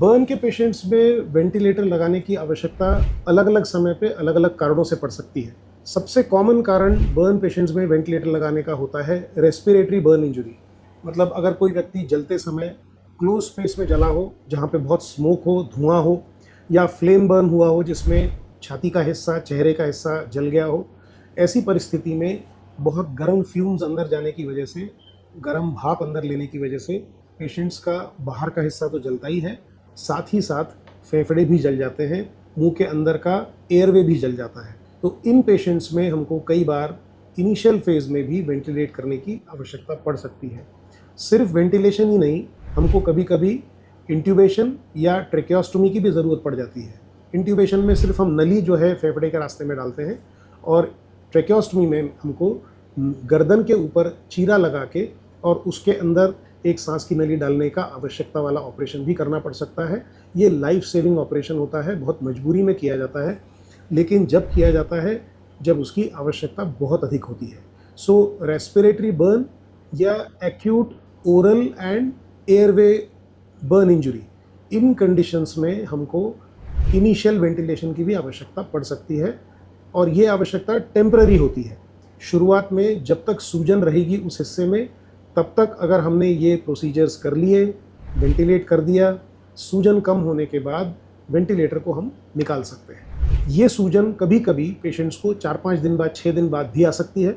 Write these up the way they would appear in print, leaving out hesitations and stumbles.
Burn के patients में ventilator लगाने की आवश्यकता अलग अलग समय पे अलग अलग कारणों से पड़ सकती है। सबसे कॉमन कारण बर्न पेशेंट्स में वेंटिलेटर लगाने का होता है रेस्पिरेटरी बर्न इंजरी। मतलब अगर कोई व्यक्ति जलते समय क्लोज स्पेस में जला हो, जहाँ पे बहुत स्मोक हो, धुआं हो, या फ्लेम बर्न हुआ हो जिसमें छाती का हिस्सा, चेहरे का हिस्सा जल गया हो, ऐसी परिस्थिति में बहुत गर्म फ्यूम्स अंदर जाने की वजह से, गर्म भाप अंदर लेने की वजह से पेशेंट्स का बाहर का हिस्सा तो जलता ही है, साथ ही साथ फेफड़े भी जल जाते हैं, मुंह के अंदर का एयरवे भी जल जाता है। तो इन पेशेंट्स में हमको कई बार इनिशियल फेज में भी वेंटिलेट करने की आवश्यकता पड़ सकती है। सिर्फ वेंटिलेशन ही नहीं, हमको कभी कभी इंट्यूबेशन या ट्रेकियोस्टोमी की भी ज़रूरत पड़ जाती है। इंट्यूबेशन में सिर्फ हम नली जो है फेफड़े के रास्ते में डालते हैं, और ट्रेकियोस्टोमी में हमको गर्दन के ऊपर चीरा लगा के और उसके अंदर एक सांस की नली डालने का आवश्यकता वाला ऑपरेशन भी करना पड़ सकता है। ये लाइफ सेविंग ऑपरेशन होता है, बहुत मजबूरी में किया जाता है, लेकिन जब किया जाता है जब उसकी आवश्यकता बहुत अधिक होती है। सो रेस्पिरेटरी बर्न या acute oral and airway burn injury, in conditions में हमको इनिशियल वेंटिलेशन की भी आवश्यकता पड़ सकती है, और ये आवश्यकता टेम्पररी होती है। शुरुआत में जब तक सूजन रहेगी उस हिस्से में, तब तक अगर हमने ये प्रोसीजर्स कर लिए, वेंटिलेट कर दिया, सूजन कम होने के बाद वेंटिलेटर को हम निकाल सकते हैं। ये सूजन कभी कभी पेशेंट्स को 4-5 दिन बाद, 6 दिन बाद भी आ सकती है।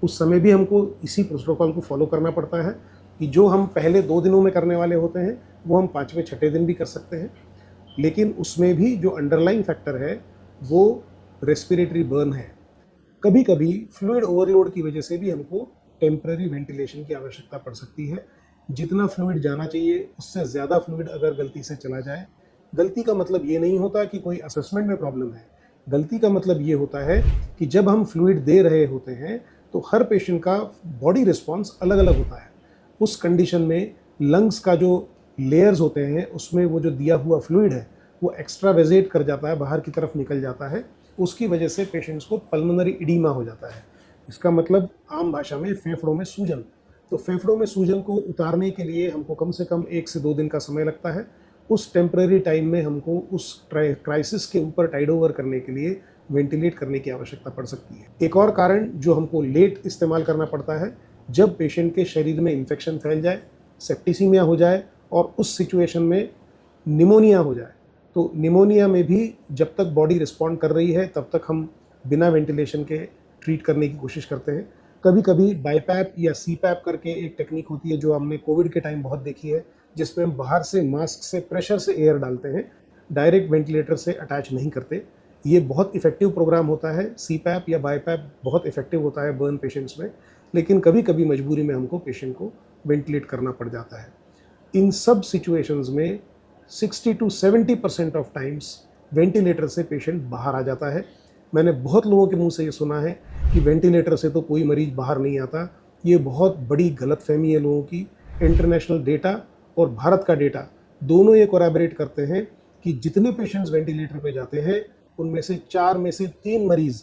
उस समय भी हमको इसी प्रोटोकॉल को फॉलो करना पड़ता है कि जो हम पहले 2 दिनों में करने वाले होते हैं वो हम 5वें 6ठे दिन भी कर सकते हैं। लेकिन उसमें भी जो अंडरलाइंग फैक्टर है वो रेस्पिरेटरी बर्न है। कभी कभी फ्लूइड ओवरलोड की वजह से भी हमको टेम्पररी वेंटिलेशन की आवश्यकता पड़ सकती है। जितना फ्लूइड जाना चाहिए उससे ज़्यादा फ्लूइड अगर गलती से चला जाए, गलती का मतलब ये नहीं होता कि कोई असेसमेंट में प्रॉब्लम है, गलती का मतलब ये होता है कि जब हम फ्लूइड दे रहे होते हैं तो हर पेशेंट का बॉडी रिस्पॉन्स अलग अलग होता है। उस कंडीशन में लंग्स का जो लेयर्स होते हैं उसमें वो जो दिया हुआ फ्लूइड है वो एक्स्ट्रावेजेट कर जाता है, बाहर की तरफ निकल जाता है। उसकी वजह से पेशेंट्स को पल्मोनरी इडीमा हो जाता है। इसका मतलब आम भाषा में फेफड़ों में सूजन। तो फेफड़ों में सूजन को उतारने के लिए हमको कम से कम 1 से 2 दिन का समय लगता है। उस टेम्पररी टाइम में हमको उस क्राइसिस के ऊपर टाइड ओवर करने के लिए वेंटिलेट करने की आवश्यकता पड़ सकती है। एक और कारण जो हमको लेट इस्तेमाल करना पड़ता है, जब पेशेंट के शरीर में इन्फेक्शन फैल जाए, सेप्टिसीमिया हो जाए और उस सिचुएशन में निमोनिया हो जाए। तो निमोनिया में भी जब तक बॉडी रिस्पॉन्ड कर रही है तब तक हम बिना वेंटिलेशन के ट्रीट करने की कोशिश करते हैं। कभी कभी बाईपैप या सीपैप करके एक टेक्निक होती है जो हमने कोविड के टाइम बहुत देखी है, जिसमें हम बाहर से मास्क से प्रेशर से एयर डालते हैं, डायरेक्ट वेंटिलेटर से अटैच नहीं करते। ये बहुत इफेक्टिव प्रोग्राम होता है। सीपैप या बाईपैप बहुत इफेक्टिव होता है बर्न पेशेंट्स में, लेकिन कभी कभी मजबूरी में हमको पेशेंट को वेंटिलेट करना पड़ जाता है। इन सब सिचुएशंस में 60 to 70% ऑफ टाइम्स वेंटिलेटर से पेशेंट बाहर आ जाता है। मैंने बहुत लोगों के मुंह से ये सुना है कि वेंटिलेटर से तो कोई मरीज बाहर नहीं आता। ये बहुत बड़ी गलतफहमी है लोगों की। इंटरनेशनल डेटा और भारत का डेटा दोनों ये कोरैबोरेट करते हैं कि जितने पेशेंट्स वेंटिलेटर पे जाते हैं उनमें से 4 में से 3 मरीज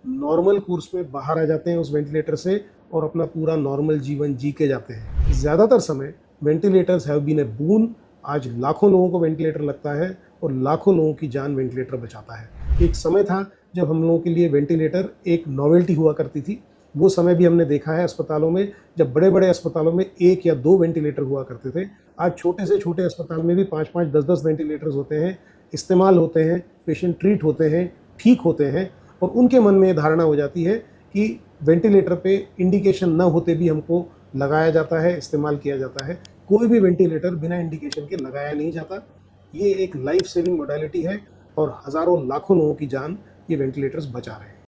नॉर्मल कोर्स में बाहर आ जाते हैं उस वेंटिलेटर से और अपना पूरा नॉर्मल जीवन जी के जाते हैं। ज़्यादातर समय वेंटिलेटर्स हैव बीन ए बून। आज लाखों लोगों को वेंटिलेटर लगता है और लाखों लोगों की जान वेंटिलेटर बचाता है। एक समय था जब हम लोगों के लिए वेंटिलेटर एक नॉवेल्टी हुआ करती थी। वो समय भी हमने देखा है अस्पतालों में, जब बड़े बड़े अस्पतालों में 1 या 2 वेंटिलेटर हुआ करते थे। आज छोटे से छोटे अस्पताल में भी 5-5, 10-10 वेंटिलेटर्स होते हैं, इस्तेमाल होते हैं, पेशेंट ट्रीट होते हैं, ठीक होते हैं, और उनके मन में ये धारणा हो जाती है कि वेंटिलेटर पे इंडिकेशन न होते भी हमको लगाया जाता है, इस्तेमाल किया जाता है। कोई भी वेंटिलेटर बिना इंडिकेशन के लगाया नहीं जाता। ये एक लाइफ सेविंग मोडालिटी है और हज़ारों लाखों लोगों की जान ये वेंटिलेटर्स बचा रहे हैं।